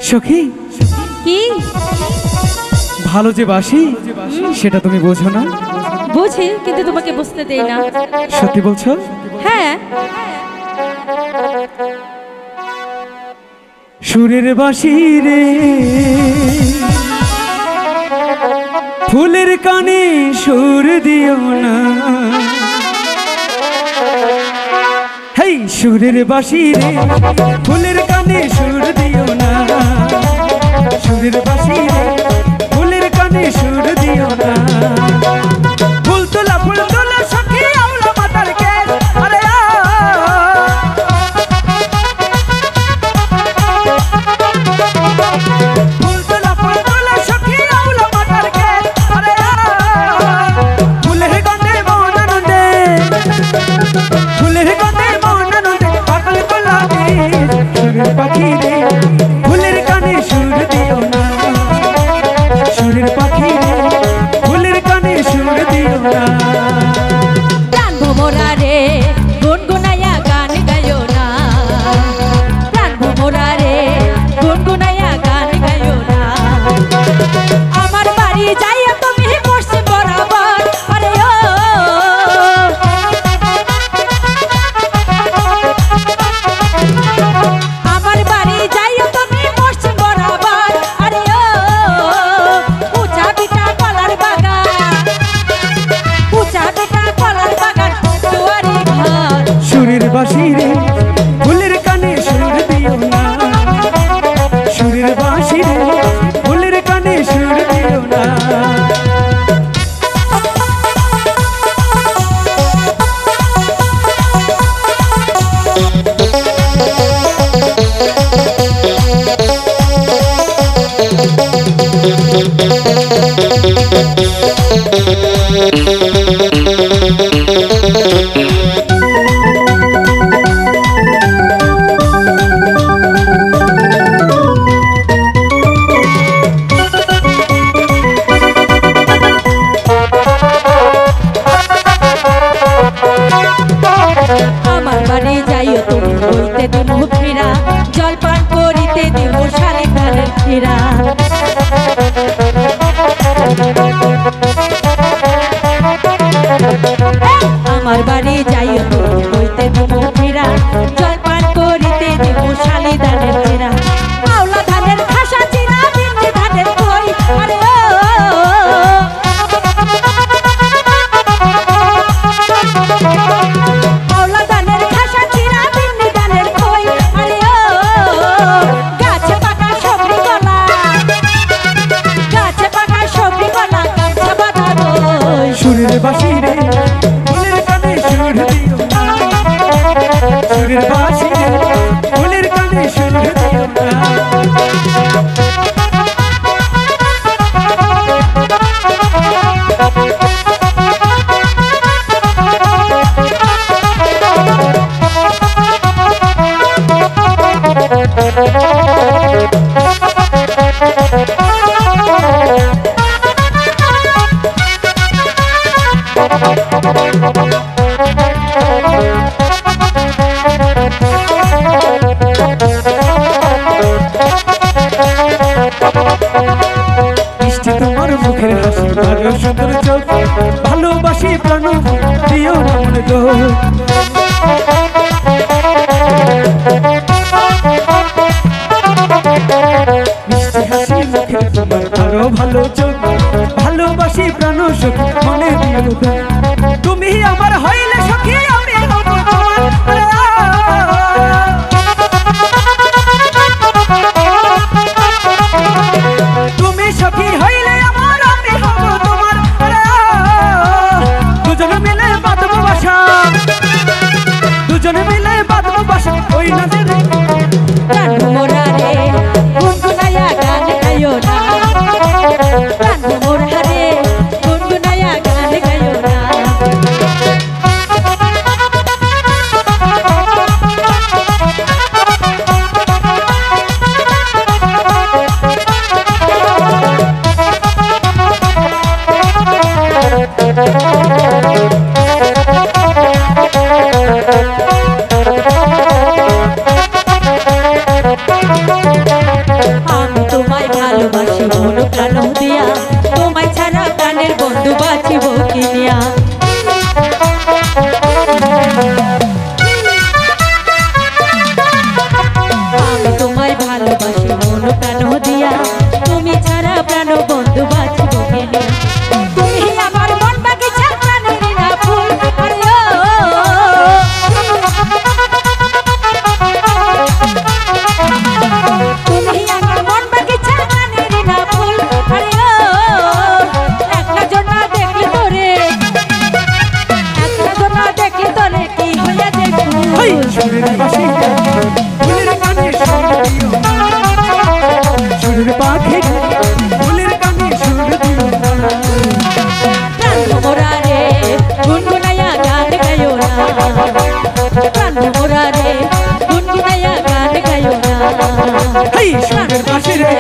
সখী কি ভালো যে বাসি সেটা তুমি বোঝো না? বুঝি, কিন্তু তোমাকে বুঝতে দেই না। সত্যি বলছো? হ্যাঁ। সুরের বাসি রে, ফুলের কানে সুর দিও না। হেই সুরের বাসি রে, ফুলের কানে সুর দিও না। সুরের বাসি রে, ফুলের কানে সুর দিও না। ফুল তোলা সখী আউলা মাতার কেশ, আরে ফুল তোলা সখী আউলা মাতার কেশ, আরে ফুলের গন্ধে মন আনন্দে, ফুলের গন্ধে মন আনন্দে পাগল গোলাপি। সুরের পাখি রে, ফুলের কানে সুর দিও না। সুরের পাখি রে, ফুলের কানে সুর দিও না। প্রাণ ভোমরা রে, গুনগুনাইয়া গান গাইও না। প্রাণ ভোমরা রে, গুনগুনাইয়া গান গাইও না। আমার বাড়ি যাইয়া তুমি পশ্চিম বরাবর, আরে ও আমার বাড়ি যাইয়া তুমি পশ্চিম বরাবর, আরে ও উঁচা বিটা কলার বাগান, উঁচা বিটা কলার বাগান দুয়ারি ঘর। সুরের বাসি রে, ফুলের কানে সুর দিও না। সুরের বাসি রে, ফুলের কানে সুর দিও না। আমার বাড়ি যাইও তুমি হইতে দিমু ফিরা, জলপান করিতে দিমু শালি ধানের ফিরা। আমার বাড়ি যাইও তুমি হইতে দিমু ফিরা, জলপান করিতে দিমু শালি ধানের ফিরা। আওলা ধানের খাসা চিরা, বিন্দি ধানের কই, আরে ও আওলা ধানের খাসা চিরা, বিন্দি ধানের কই, আরে ও গাছে পাকা সবরি কলা, গাছে পাকা সবরি কলা, গাছে বাঁধা দই। সুরের বাসি রে, ফুলের কানে সুর দিও না। সুরের বাসি রে, ফুলের কানে সুর দিও না। মিষ্টি তোমার মুখের হাসি, ভালো সুন্দর চোখ, ভালোবাসি প্রাণ দিও না মনে তো। মিষ্টি হাসি মুখের তোমার আরো ভালো চোখ, ভালোবাসি প্রাণ সখী মনে দিও না। তুমি আমার হইলে সখী, আমি হব তোমার। তুমি সখী হইলে আমার, আমি হব তোমার। দুজনে মিলে বাঁধবো বাসা, দুজনে মিলে বাঁধবো বাসা ওই নদীরে। প্রাণ ভোমরা রে, গুনগুনাইয়া গান গাইও না। প্রাণ ভোমরা রে, গুনগুনাইয়া গান গাইও না। ফুলের বাসি রে